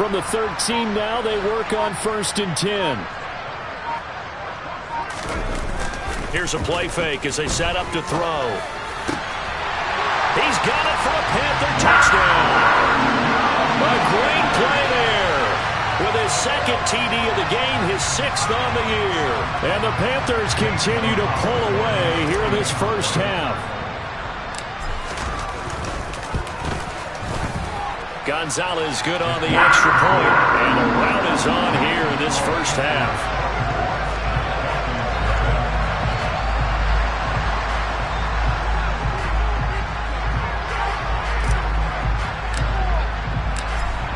From the 13 now, they work on 1st and 10. Here's a play fake as they set up to throw. He's got it for a Panther touchdown. A great play there. With his second TD of the game, his 6th on the year. And the Panthers continue to pull away here in this first half. Gonzalez good on the extra point, and a rout is on here in this first half.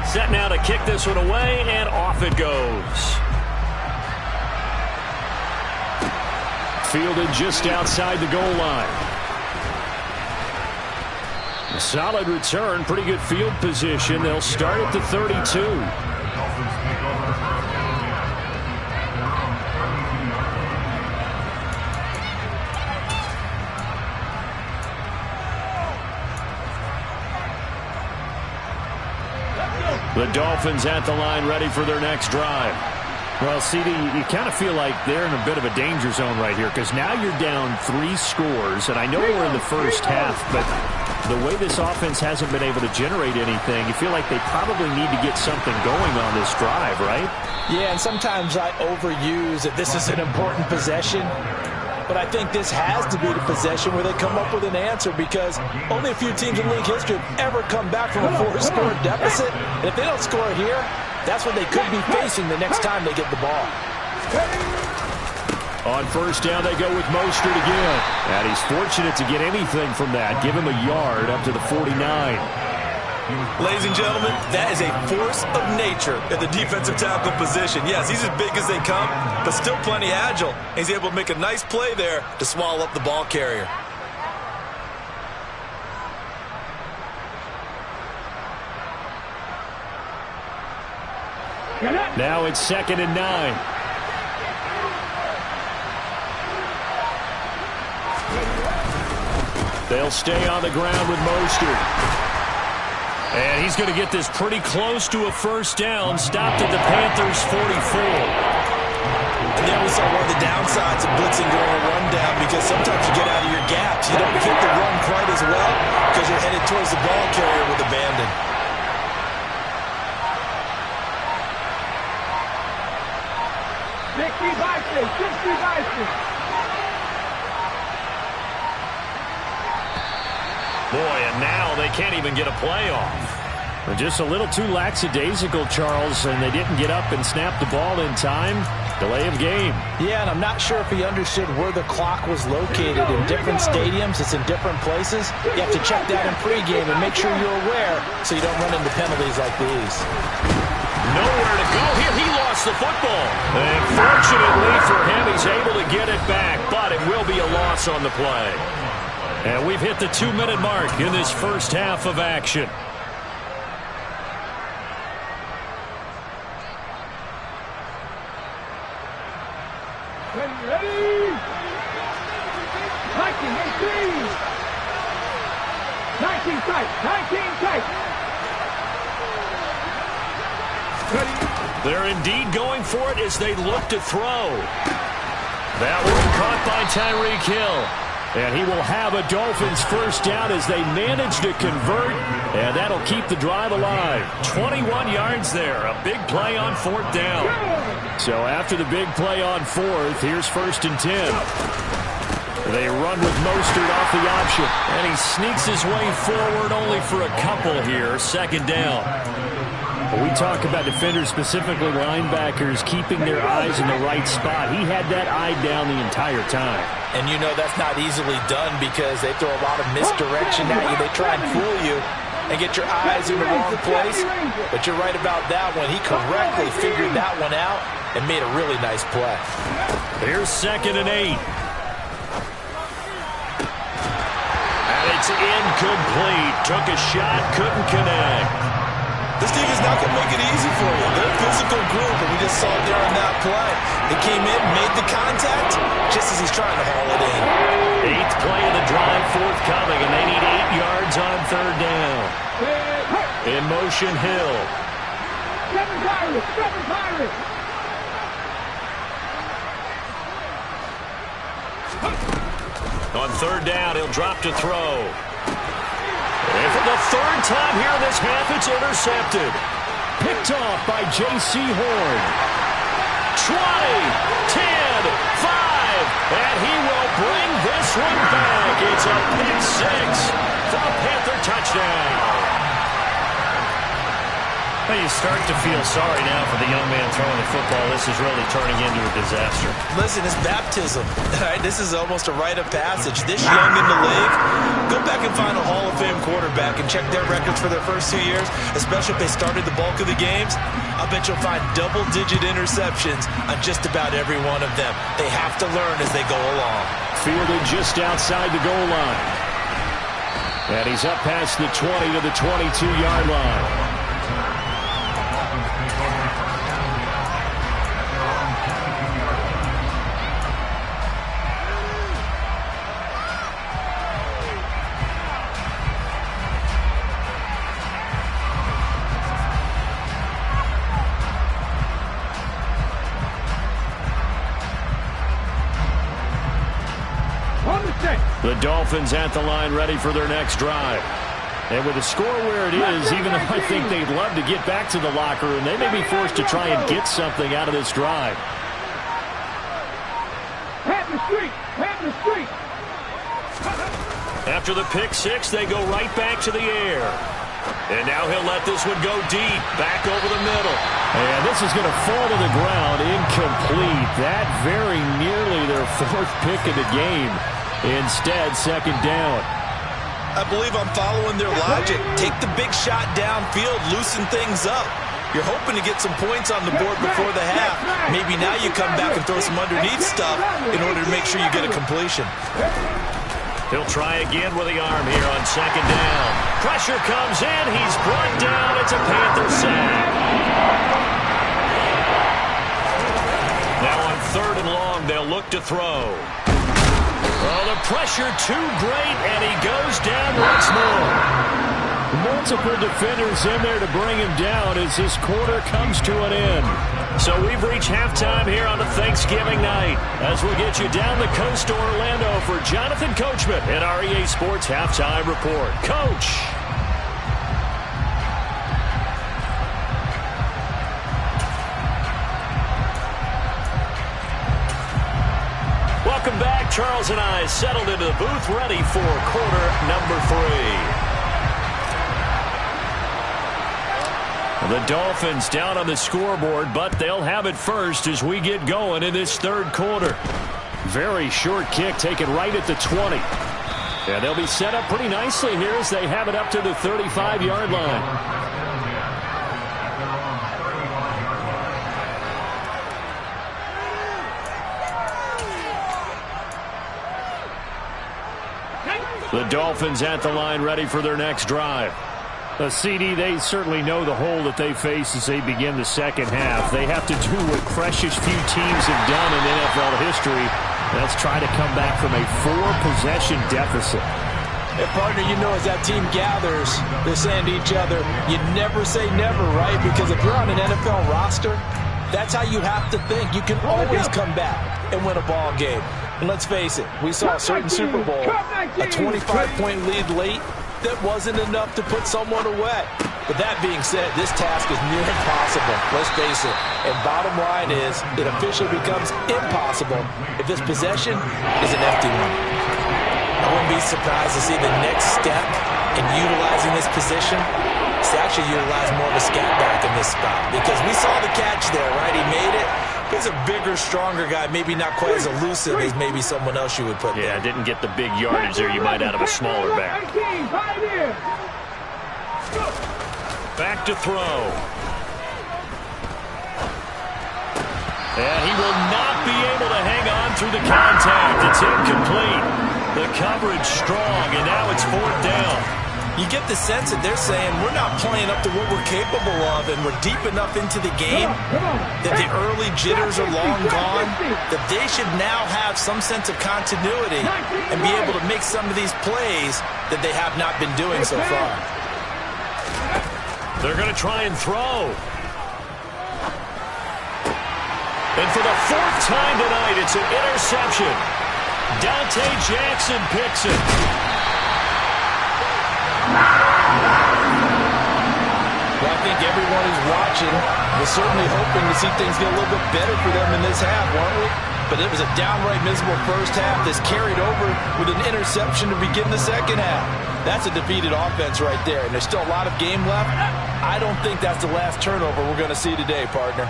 Set now to kick this one away, and off it goes. Fielded just outside the goal line. A solid return, pretty good field position. They'll start at the 32. The Dolphins at the line, ready for their next drive. Well, CD, you kind of feel like they're in a bit of a danger zone right here because now you're down 3 scores, and I know we're in the first half, but the way this offense hasn't been able to generate anything, you feel like they probably need to get something going on this drive, right? Yeah, and sometimes I overuse that this is an important possession. But I think this has to be the possession where they come up with an answer because only a few teams in league history have ever come back from a 4-score deficit. And if they don't score here, that's what they could be facing the next time they get the ball. On first down, they go with Mostert again. And he's fortunate to get anything from that. Give him a yard up to the 49. Ladies and gentlemen, that is a force of nature at the defensive tackle position. Yes, he's as big as they come, but still plenty agile. He's able to make a nice play there to swallow up the ball carrier. Now it's 2nd and 9. They'll stay on the ground with Mostert. And he's going to get this pretty close to a first down. Stopped at the Panthers' 44. And there we saw one of the downsides of blitzing during a rundown because sometimes you get out of your gaps. You don't hit the run quite as well because you're headed towards the ball carrier with abandon. Boy, and now they can't even get a play off. Just a little too lackadaisical, Charles, and they didn't get up and snap the ball in time. Delay of game. Yeah, and I'm not sure if he understood where the clock was located. In different stadiums, it's in different places. You have to check that in pregame and make sure you're aware so you don't run into penalties like these. Nowhere to go here. He lost the football. And fortunately for him, he's able to get it back, but it will be a loss on the play. And we've hit the 2-minute mark in this first half of action. Ready? 19 tight. 19 tight. They're indeed going for it as they look to throw. That one caught by Tyreek Hill. And he will have a Dolphins first down as they manage to convert. And that'll keep the drive alive. 21 yards there. A big play on 4th down. So after the big play on 4th, here's 1st and 10. They run with Mostert off the option. And he sneaks his way forward only for a couple here. 2nd down. We talk about defenders, specifically linebackers, keeping their eyes in the right spot. He had that eye down the entire time. And you know that's not easily done because they throw a lot of misdirection at you. They try and fool you and get your eyes in the wrong place. But you're right about that one. He correctly figured that one out and made a really nice play. Here's 2nd and 8. And it's incomplete. Took a shot, couldn't connect. This team is not going to make it easy for you. They're a physical group, and we just saw it there on that play. They came in, made the contact, just as he's trying to haul it in. 8th play of the drive forthcoming, and they need 8 yards on 3rd down. In motion, Hill. Seven Pirates. Seven Pirates. On third down, he'll drop to throw. And for the third time here in this half, it's intercepted. Picked off by J.C. Horn. 20, 10, 5, and he will bring this one back. It's a pick six for a Panther touchdown. Well, you start to feel sorry now for the young man throwing the football. This is really turning into a disaster. Listen, it's baptism. All right, this is almost a rite of passage. This young in the league, go back and find a Hall of Fame quarterback and check their records for their first 2 years, especially if they started the bulk of the games. I'll bet you'll find double-digit interceptions on just about every one of them. They have to learn as they go along. Fielded just outside the goal line. And he's up past the 20 to the 22-yard line. The Dolphins at the line ready for their next drive. And with the score where it is, even though I think they'd love to get back to the locker room, they may be forced to try and get something out of this drive. Panther Street. Panther Street. After the pick six, they go right back to the air. And now he'll let this one go deep, back over the middle. And this is going to fall to the ground incomplete. That very nearly their fourth pick of the game. Instead, second down. I believe I'm following their logic. Take the big shot downfield, loosen things up. You're hoping to get some points on the board before the half. Maybe now you come back and throw some underneath stuff in order to make sure you get a completion. He'll try again with the arm here on second down. Pressure comes in. He's brought down. It's a Panther sack. Now on third and long, they'll look to throw. Oh, the pressure too great, and he goes down once more. Multiple defenders in there to bring him down as this quarter comes to an end. So we've reached halftime here on a Thanksgiving night as we'll get you down the coast to Orlando for Jonathan Coachman at our EA Sports Halftime Report. Coach. Welcome back. Charles and I settled into the booth ready for quarter number 3. The Dolphins down on the scoreboard, but they'll have it first as we get going in this third quarter. Very short kick taken right at the 20. And they'll be set up pretty nicely here as they have it up to the 35-yard line. The Dolphins at the line ready for their next drive. CD, they certainly know the hole that they face as they begin the second half. They have to do what precious few teams have done in NFL history. That's try to come back from a 4-possession deficit. And partner, you know, as that team gathers, they're saying to each other, you never say never, right? Because if you're on an NFL roster, that's how you have to think. You can always come back and win a ball game. And let's face it, we saw a certain Super Bowl, a 25-point lead late. That wasn't enough to put someone away. But that being said, this task is near impossible. Let's face it. And bottom line is, it officially becomes impossible if this possession is an empty one. I wouldn't be surprised to see the next step in utilizing this position is to actually utilize more of a scat back in this spot. Because we saw the catch there, right? He made it. He's a bigger, stronger guy, maybe not quite as elusive as maybe someone else you would put there. Yeah, didn't get the big yardage there you might out of a smaller back. Back to throw. And he will not be able to hang on through the contact. It's incomplete. The coverage strong, and now it's fourth down. You get the sense that they're saying we're not playing up to what we're capable of, and we're deep enough into the game that the early jitters are long gone, that they should now have some sense of continuity and be able to make some of these plays that they have not been doing so far. They're going to try and throw. And for the fourth time tonight, it's an interception. Dante Jackson picks it. Well, I think everyone who's watching was certainly hoping to see things get a little bit better for them in this half, weren't we? But it was a downright miserable first half that's carried over with an interception to begin the second half. That's a defeated offense right there, and there's still a lot of game left. I don't think that's the last turnover we're going to see today, partner.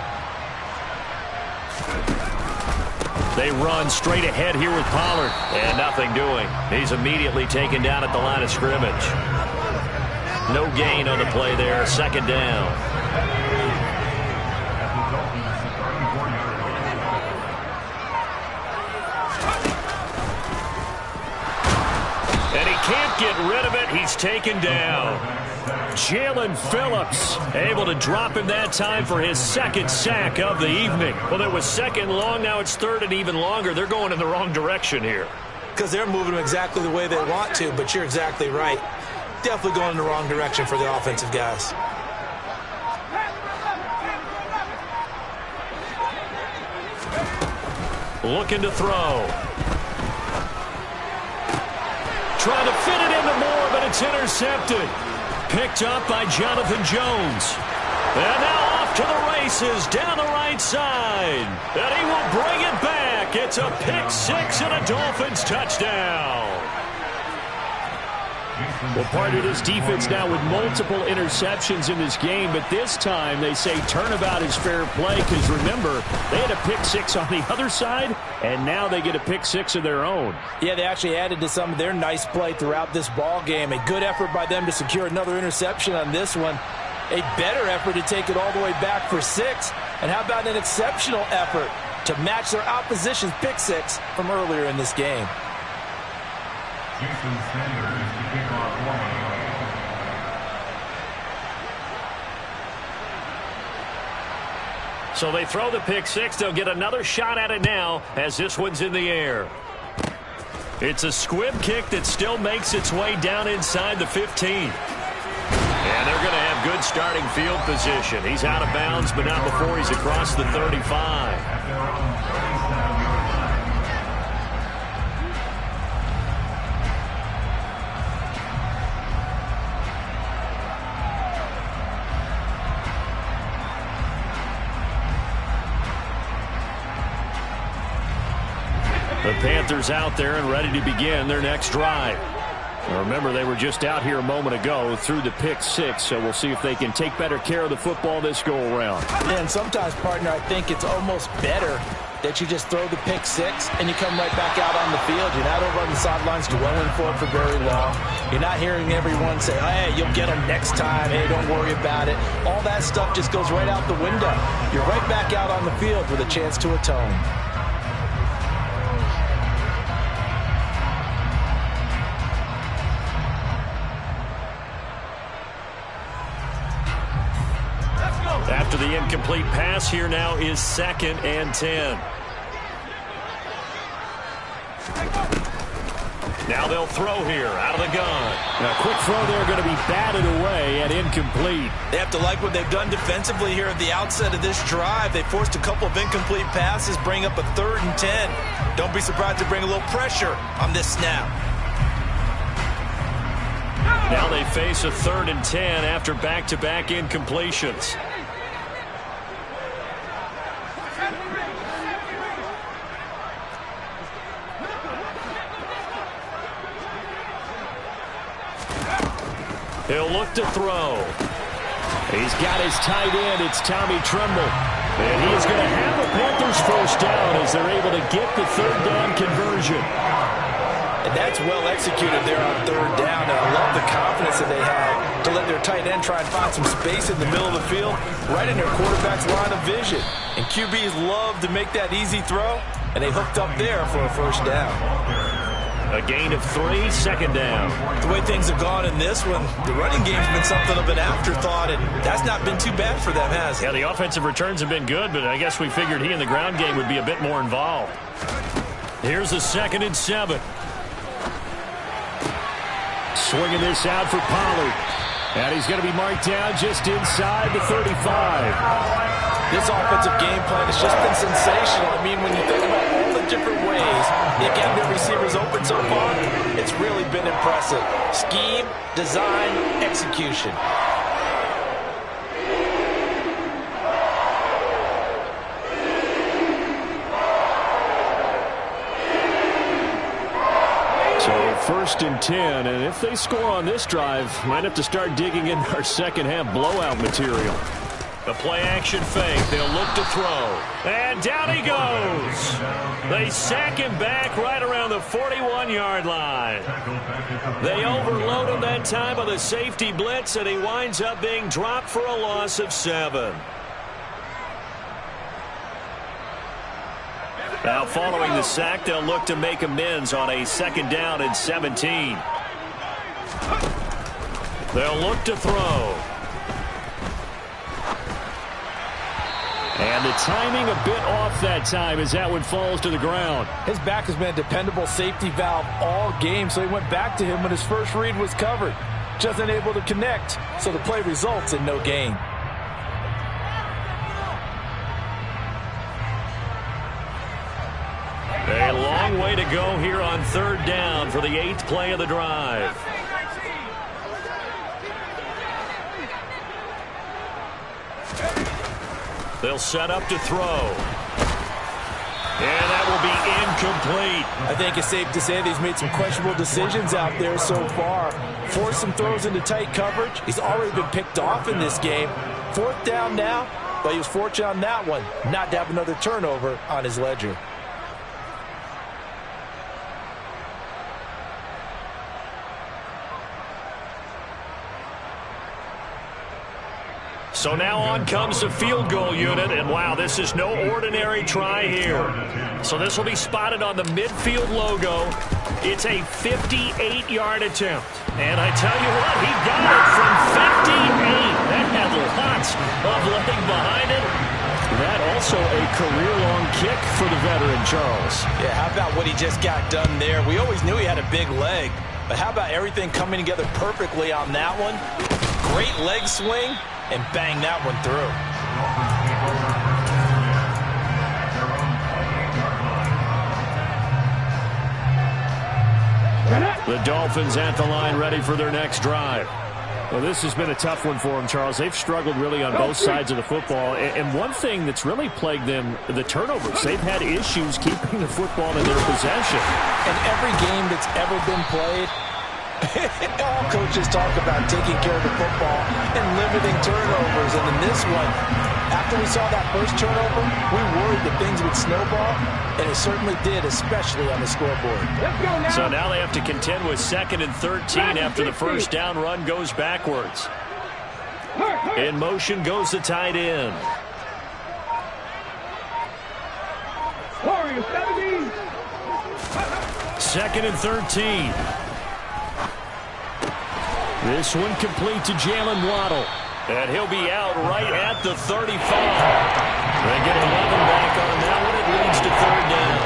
They run straight ahead here with Pollard. And nothing doing. He's immediately taken down at the line of scrimmage. No gain on the play there. Second down. And he can't get rid of it. He's taken down. Jalen Phillips able to drop him that time for his second sack of the evening. Well, it was second long. Now it's third and even longer. They're going in the wrong direction here. Because they're moving them exactly the way they want to, but you're exactly right. Definitely going in the wrong direction for the offensive guys. Looking to throw. Trying to fit it into Moore, but it's intercepted. Picked up by Jonathan Jones. And now off to the races down the right side. And he will bring it back. It's a pick six and a Dolphins touchdown. Well, part of this defense now with multiple interceptions in this game, but this time they say turnabout is fair play because, remember, they had a pick six on the other side, and now they get a pick six of their own. Yeah, they actually added to some of their nice play throughout this ball game. A good effort by them to secure another interception on this one. A better effort to take it all the way back for six. And how about an exceptional effort to match their opposition's pick six from earlier in this game? So they throw the pick six. They'll get another shot at it now as this one's in the air. It's a squib kick that still makes its way down inside the 15. And they're going to have good starting field position. He's out of bounds, but not before he's across the 35. The Panthers out there and ready to begin their next drive. Now remember, they were just out here a moment ago through the pick six, so we'll see if they can take better care of the football this go-around. Yeah, and sometimes, partner, I think it's almost better that you just throw the pick six and you come right back out on the field. You're not over on the sidelines dwelling for it for very long. You're not hearing everyone say, hey, you'll get them next time. Hey, don't worry about it. All that stuff just goes right out the window. You're right back out on the field with a chance to atone. After the incomplete pass, here now is 2nd and 10. Now they'll throw here out of the gun. A quick throw there going to be batted away and incomplete. They have to like what they've done defensively here at the outset of this drive. They forced a couple of incomplete passes, bring up a 3rd and 10. Don't be surprised to bring a little pressure on this snap. Now they face a 3rd and 10 after back-to-back incompletions. He'll look to throw. He's got his tight end. It's Tommy Tremble. And he's going to have the Panthers first down as they're able to get the 3rd down conversion. And that's well executed there on 3rd down. And I love the confidence that they had to let their tight end try and find some space in the middle of the field, right in their quarterback's line of vision. And QBs love to make that easy throw, and they hooked up there for a first down. A gain of 3, 2nd down. The way things have gone in this one, the running game's been something of an afterthought, and that's not been too bad for them, has it? Yeah, the offensive returns have been good, but I guess we figured he in the ground game would be a bit more involved. Here's a 2nd and 7. Swinging this out for Pollard. And he's going to be marked down just inside the 35. This offensive game plan has just been sensational. I mean, when you think about all the different ways they get their receivers open so far, it's really been impressive. Scheme, design, execution. So 1st and 10, and if they score on this drive, might have to start digging in our second half blowout material. The play action fake. They'll look to throw. And down he goes. They sack him back right around the 41-yard line. They overload him that time with a safety blitz, and he winds up being dropped for a loss of 7. Now following the sack, they'll look to make amends on a 2nd down and 17. They'll look to throw. And the timing a bit off that time as that one falls to the ground. His back has been a dependable safety valve all game, so he went back to him when his first read was covered. Just unable to connect, so the play results in no gain. A long way to go here on 3rd down for the 8th play of the drive. They'll set up to throw. And that will be incomplete. I think it's safe to say that he's made some questionable decisions out there so far. Forced some throws into tight coverage. He's already been picked off in this game. 4th down now, but he was fortunate on that one not to have another turnover on his ledger. So now on comes the field goal unit, and wow, this is no ordinary try here. So this will be spotted on the midfield logo. It's a 58-yard attempt. And I tell you what, he got it from 58. That had lots of leg behind it. That also a career-long kick for the veteran, Charles. Yeah, how about what he just got done there? We always knew he had a big leg, but how about everything coming together perfectly on that one? Great leg swing, and bang that one through. The Dolphins at the line ready for their next drive. Well, this has been a tough one for them, Charles. They've struggled really on both sides of the football. And one thing that's really plagued them, the turnovers. They've had issues keeping the football in their possession. In every game that's ever been played, all coaches talk about taking care of the football and limiting turnovers. And in this one, after we saw that first turnover, we worried that things would snowball, and it certainly did, especially on the scoreboard. So now they have to contend with 2nd and 13 after the first down run goes backwards. In motion goes the tight end. Warriors 17. 2nd and 13. This one complete to Jalen Waddle. And he'll be out right at the 35. They get 11 back on that one. It leads to 3rd down.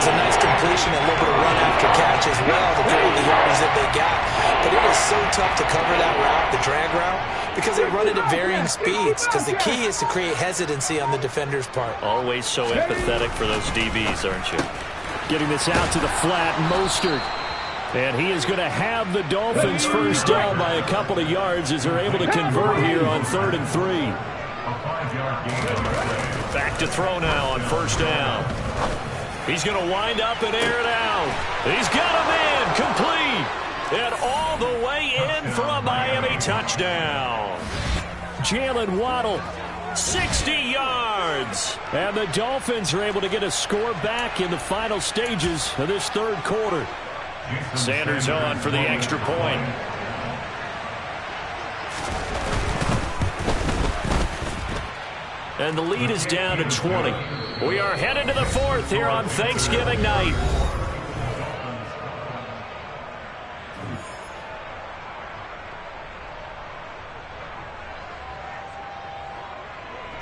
It's a nice completion, a little bit of run after catch as well to get the yardage that they got. But it is so tough to cover that route, the drag route, because they run it at varying speeds. Because the key is to create hesitancy on the defender's part. Always so empathetic for those DBs, aren't you? Getting this out to the flat, Mostert. And he is going to have the Dolphins first down by a couple of yards as they're able to convert here on 3rd and 3. Back to throw now on 1st down. He's going to wind up and air it out. He's got him in, complete. And all the way in for a Miami touchdown. Jalen Waddle, 60 yards. And the Dolphins are able to get a score back in the final stages of this 3rd quarter. Sanders on for the extra point. And the lead is down to 20. We are headed to the 4th here on Thanksgiving night.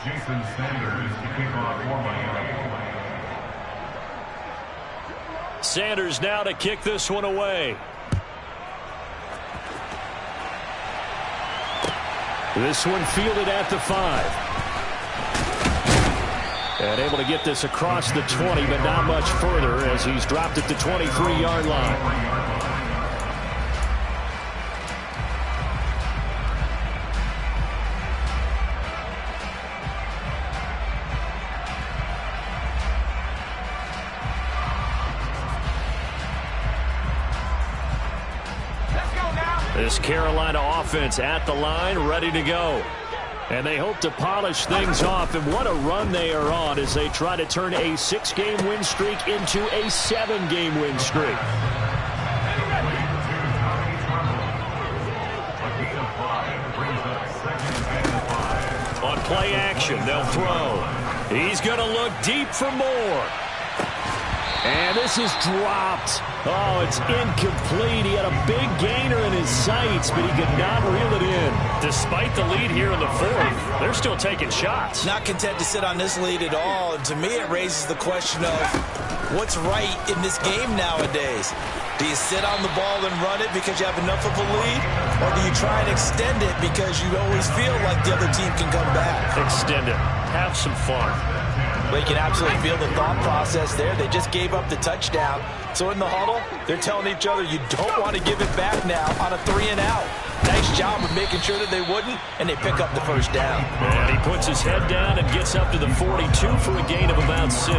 Jason Sanders to kick off for Miami. Sanders now to kick this one away. This one fielded at the 5. And able to get this across the 20, but not much further as he's dropped at the 23-yard line. This Carolina offense at the line, ready to go. And they hope to polish things off. And what a run they are on as they try to turn a 6-game win streak into a 7-game win streak. On play action, they'll throw. He's going to look deep for more. And this is dropped. Oh, it's incomplete. He had a big gainer in his sights, but he could not reel it in. Despite the lead here in the fourth, they're still taking shots. Not content to sit on this lead at all. And to me, it raises the question of what's right in this game nowadays. Do you sit on the ball and run it because you have enough of a lead? Or do you try and extend it because you always feel like the other team can come back? Extend it. Have some fun. But you can absolutely feel the thought process there. They just gave up the touchdown. So in the huddle, they're telling each other, you don't want to give it back now on a 3-and-out. Nice job of making sure that they wouldn't, and they pick up the first down. And he puts his head down and gets up to the 42 for a gain of about 6.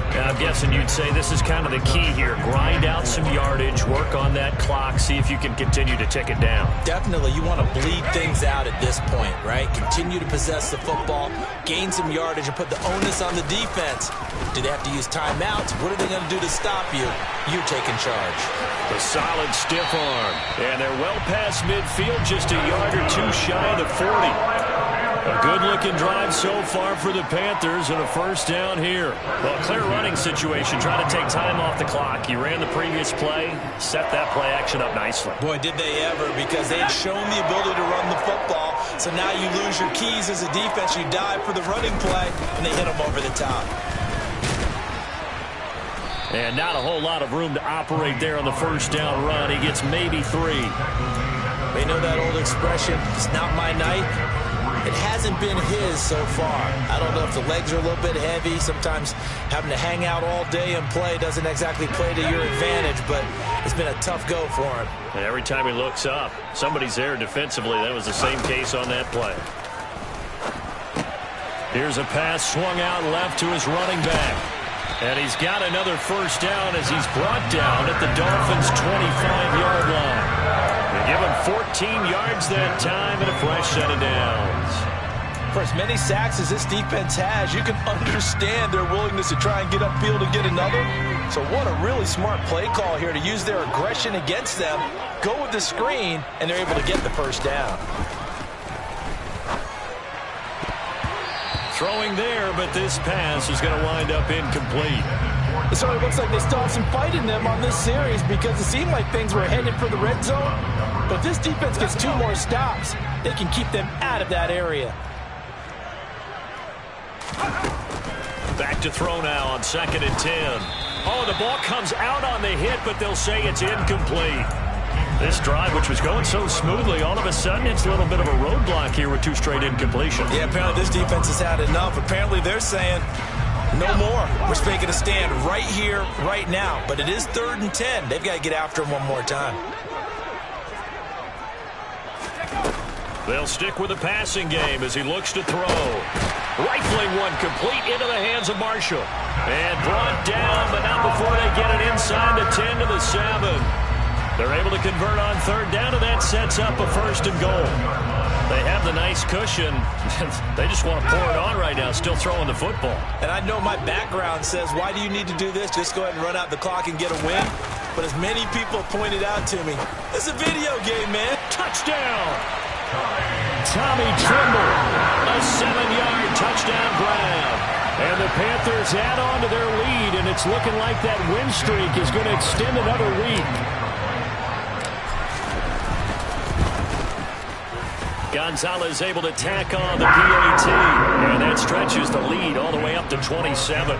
And I'm guessing you'd say this is kind of the key here. Grind out some yardage, work on that clock, see if you can continue to tick it down. Definitely, you want to bleed things out at this point, right? Continue to possess the football, gain some yardage, and put the onus on the defense. Do they have to use timeouts? What are they going to do to stop you? You're taking charge. A solid stiff arm. And they're well past midfield, just a yard or two shy of the 40. A good-looking drive so far for the Panthers and a first down here. Well, clear running situation, trying to take time off the clock. He ran the previous play, set that play action up nicely. Boy, did they ever, because they had shown the ability to run the football. So now you lose your keys as a defense. You dive for the running play, and they hit them over the top. And not a whole lot of room to operate there on the first down run. He gets maybe 3. They know that old expression, it's not my night. It hasn't been his so far. I don't know if the legs are a little bit heavy. Sometimes having to hang out all day and play doesn't exactly play to your advantage, but it's been a tough go for him. And every time he looks up, somebody's there defensively. That was the same case on that play. Here's a pass swung out left to his running back. And he's got another first down as he's brought down at the Dolphins' 25-yard line. They give him 14 yards that time and a fresh set of downs. For as many sacks as this defense has, you can understand their willingness to try and get upfield and get another. So what a really smart play call here to use their aggression against them, go with the screen, and they're able to get the first down. Throwing there, but this pass is going to wind up incomplete. It certainly looks like they still have some fight in them on this series because it seemed like things were headed for the red zone. But if this defense gets 2 more stops, they can keep them out of that area. Back to throw now on 2nd and 10. Oh, the ball comes out on the hit, but they'll say it's incomplete. This drive, which was going so smoothly, all of a sudden it's a little bit of a roadblock here with 2 straight incompletions. Yeah, apparently this defense has had enough. Apparently they're saying, no more. We're making a stand right here, right now. But it is 3rd and 10. They've got to get after him one more time. They'll stick with the passing game as he looks to throw. Rifling one complete into the hands of Marshall. And brought down, but not before they get it inside the 10 to the 7. They're able to convert on 3rd down, and that sets up a 1st and goal. They have the nice cushion. They just want to pour it on right now, still throwing the football. And I know my background says, why do you need to do this? Just go ahead and run out the clock and get a win. But as many people pointed out to me, it's a video game, man. Touchdown! Tommy Tremble, a 7-yard touchdown grab. And the Panthers add on to their lead, and it's looking like that win streak is going to extend another week. Gonzalez able to tack on the PAT, and that stretches the lead all the way up to 27.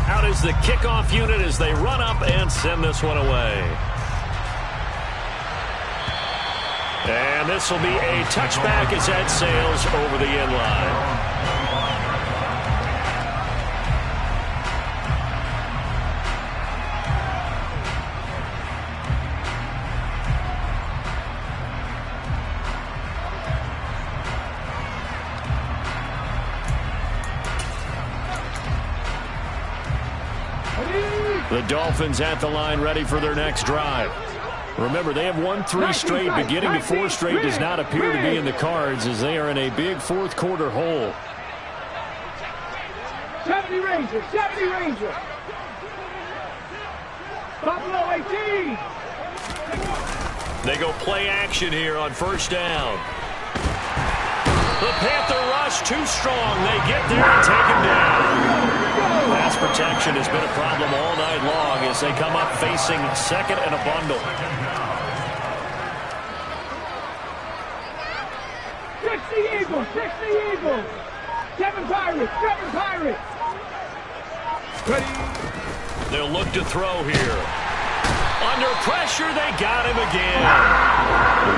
Out is is the kickoff unit as they run up and send this one away. And this will be a touchback as that sails over the end line. The Dolphins at the line ready for their next drive. Remember, they have won 3 straight, but getting to 4 straight does not appear to be in the cards as they are in a big fourth quarter hole. 70 Rangers, 70 Rangers. Buffalo 18. They go play action here on first down. The Panther rush too strong. They get there and take him down. Pass protection has been a problem all night long as they come up facing second and a bundle. 60 Eagles, 60 Eagles. 7 Pirates, 7 Pirates. Ready. They'll look to throw here. Under pressure, they got him again.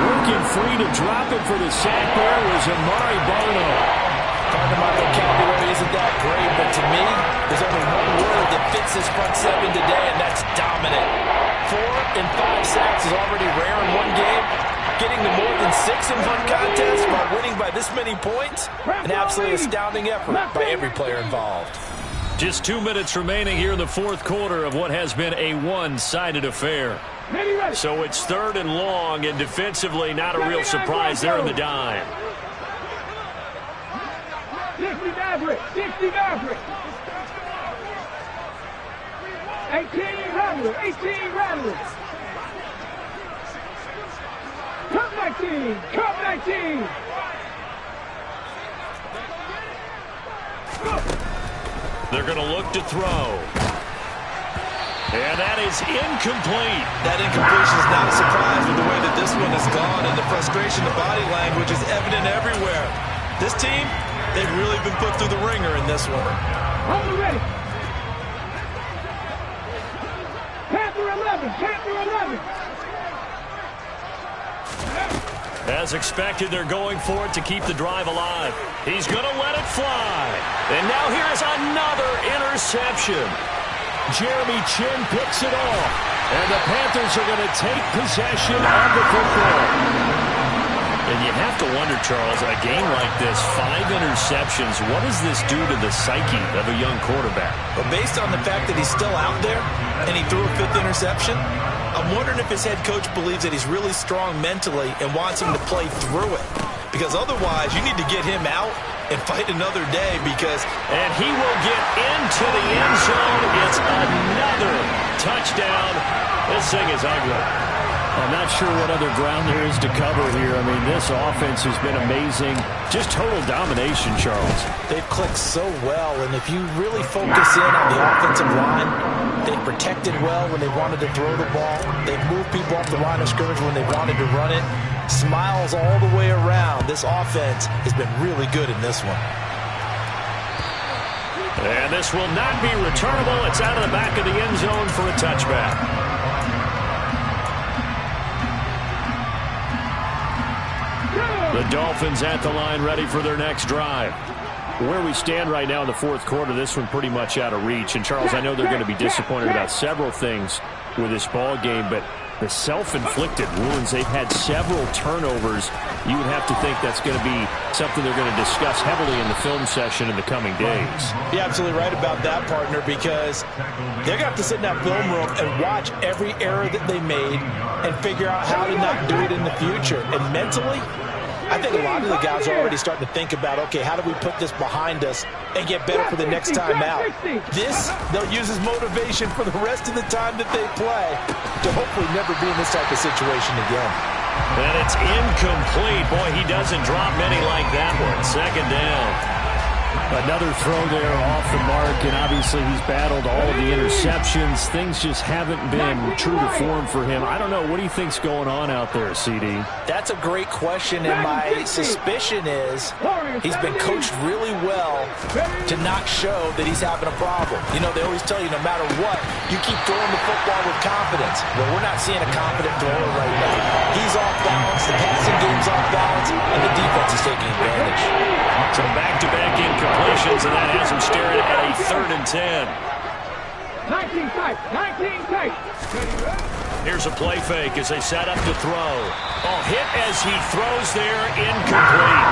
Working free to drop it for the sack there was Amari Barno. Part of my vocabulary isn't that great, but to me, there's only one word that fits this front seven today, and that's dominant. 4 and 5 sacks is already rare in one game. Getting to more than 6 in one contest while winning by this many points, an absolutely astounding effort by every player involved. Just 2 minutes remaining here in the fourth quarter of what has been a one-sided affair. So it's 3rd and long, and defensively not a real surprise there in the dime. 60 Maverick, 60 Maverick. 18 Rattler, 18 Rattler. Come 19, come 19. They're going to look to throw. And that is incomplete. That incompletion is not a surprise with the way that this one has gone, and the frustration, the body language is evident everywhere. This team, they've really been put through the ringer in this one. Hold ready. Panther 11, Panther 11. As expected, they're going for it to keep the drive alive. He's going to let it fly. And now here's another interception. Jeremy Chin picks it off. And the Panthers are going to take possession of the football. And you have to wonder, Charles, a game like this, 5 interceptions, what does this do to the psyche of a young quarterback? But based on the fact that he's still out there and he threw a 5th interception, I'm wondering if his head coach believes that he's really strong mentally and wants him to play through it. Because otherwise, you need to get him out and fight another day because... And he will get into the end zone. It's another touchdown. This thing is ugly. I'm not sure what other ground there is to cover here. I mean, this offense has been amazing. Just total domination, Charles. They've clicked so well, and if you really focus in on the offensive line, they've protected well when they wanted to throw the ball. They've moved people off the line of scrimmage when they wanted to run it. Smiles all the way around. This offense has been really good in this one. And this will not be returnable. It's out of the back of the end zone for a touchback. The Dolphins at the line ready for their next drive. Where we stand right now in the fourth quarter, this one pretty much out of reach. And, Charles, I know they're going to be disappointed about several things with this ball game, but the self-inflicted wounds, they've had several turnovers. You would have to think that's going to be something they're going to discuss heavily in the film session in the coming days. You're absolutely right about that, partner, because they're going to have to sit in that film room and watch every error that they made and figure out how to not do it in the future. And mentally, I think a lot of the guys are already starting to think about, okay, how do we put this behind us and get better for the next time out? This, they'll use as motivation for the rest of the time that they play to hopefully never be in this type of situation again. And it's incomplete. Boy, he doesn't drop many like that one. 2nd down. Another throw there off the mark, and obviously he's battled all of the interceptions. Things just haven't been true to form for him. I don't know. What do you think's going on out there, CD? That's a great question, and my suspicion is he's been coached really well to not show that he's having a problem. You know, they always tell you no matter what, you keep throwing the football with confidence. Well, we're not seeing a confident thrower right now. He's off balance, the passing game's off balance, and the defense is taking advantage. So back-to-back incompletions, and that has him staring at a 3rd and 10. 19 tight, 19 tight. Here's a play fake as they set up to throw. Oh, hit as he throws there, incomplete.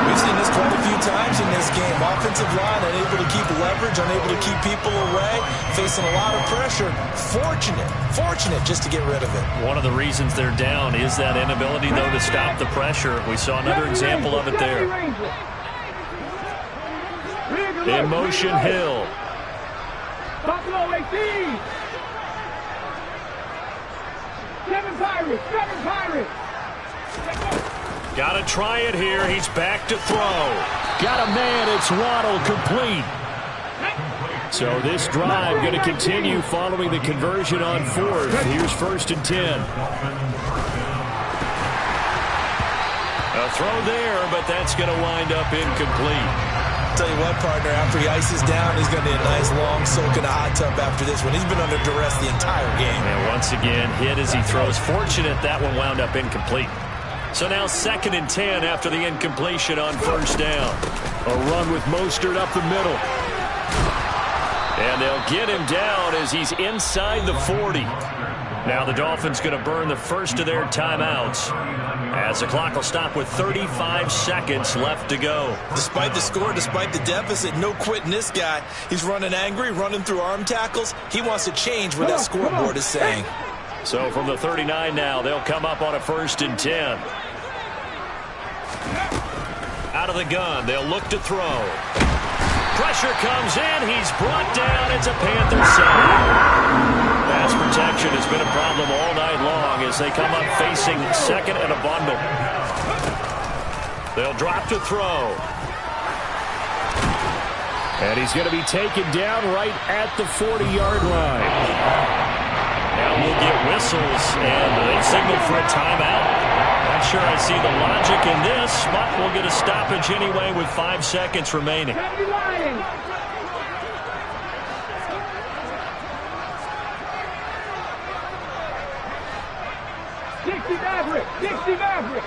We've seen this quite a few times in this game. Offensive line unable to keep leverage, unable to keep people away, facing a lot of pressure. Fortunate just to get rid of it. One of the reasons they're down is that inability, though, to stop the pressure. We saw another example of it there. In motion, Hill. Buffalo 18. 7 Pirates, 7 Pirates. Got to try it here. He's back to throw. Got a man. It's Waddle, complete. So this drive going to continue following the conversion on 4th. Here's 1st and 10. A throw there, but that's going to wind up incomplete. Tell you what, partner, after he ices down, he's going to need a nice long soak in a hot tub after this one. He's been under duress the entire game. And once again, hit as he throws. Fortunate that one wound up incomplete. So now 2nd and 10 after the incompletion on 1st down. A run with Mostert up the middle. And they'll get him down as he's inside the 40. Now the Dolphins going to burn the first of their timeouts as the clock will stop with 35 seconds left to go. Despite the score, despite the deficit, no quitting this guy. He's running angry, running through arm tackles. He wants to change what that scoreboard is saying. So from the 39 now, they'll come up on a 1st and 10. Out of the gun, they'll look to throw. Pressure comes in. He's brought down. It's a Panther sack. Pass protection has been a problem all night long as they come up facing 2nd and a bundle. They'll drop to throw. And he's going to be taken down right at the 40-yard line. Now we'll get whistles, and they signal for a timeout. Not sure I see the logic in this, but we'll get a stoppage anyway with 5 seconds remaining. 60 Maverick.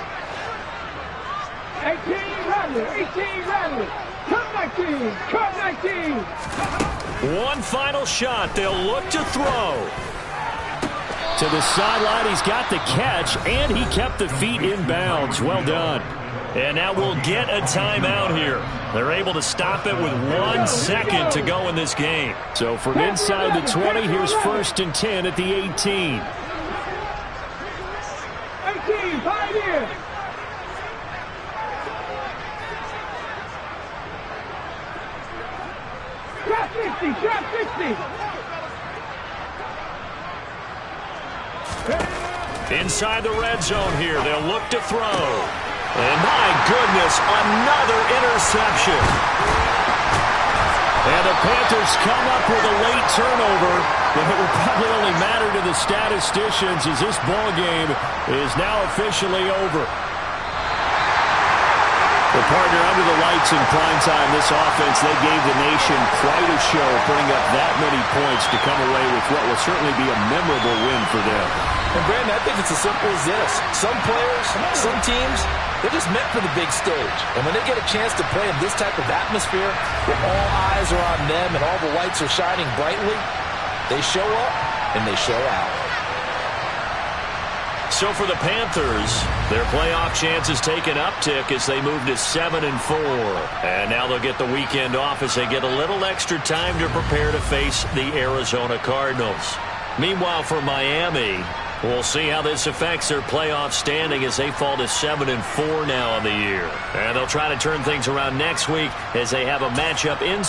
18 Rattler. Cut 19. One final shot. They'll look to throw. To the sideline, he's got the catch, and he kept the feet in bounds. Well done. And now we'll get a timeout here. They're able to stop it with 1 second to go in this game. So from inside the 20, here's 1st and 10 at the 18. 18, Pioneer. Trap 60. Inside the red zone here, they'll look to throw. And my goodness, another interception. And the Panthers come up with a late turnover, but it will probably only matter to the statisticians as this ball game is now officially over. Well, partner, under the lights in prime time, this offense, they gave the nation quite a show, putting up that many points to come away with what will certainly be a memorable win for them. And, Brandon, I think it's as simple as this. Some players, some teams, they're just meant for the big stage. And when they get a chance to play in this type of atmosphere, where all eyes are on them and all the lights are shining brightly, they show up and they show out. So for the Panthers, their playoff chances take an uptick as they move to 7-4. And now they'll get the weekend off as they get a little extra time to prepare to face the Arizona Cardinals. Meanwhile, for Miami, we'll see how this affects their playoff standing as they fall to 7-4 now on the year. And they'll try to turn things around next week as they have a matchup in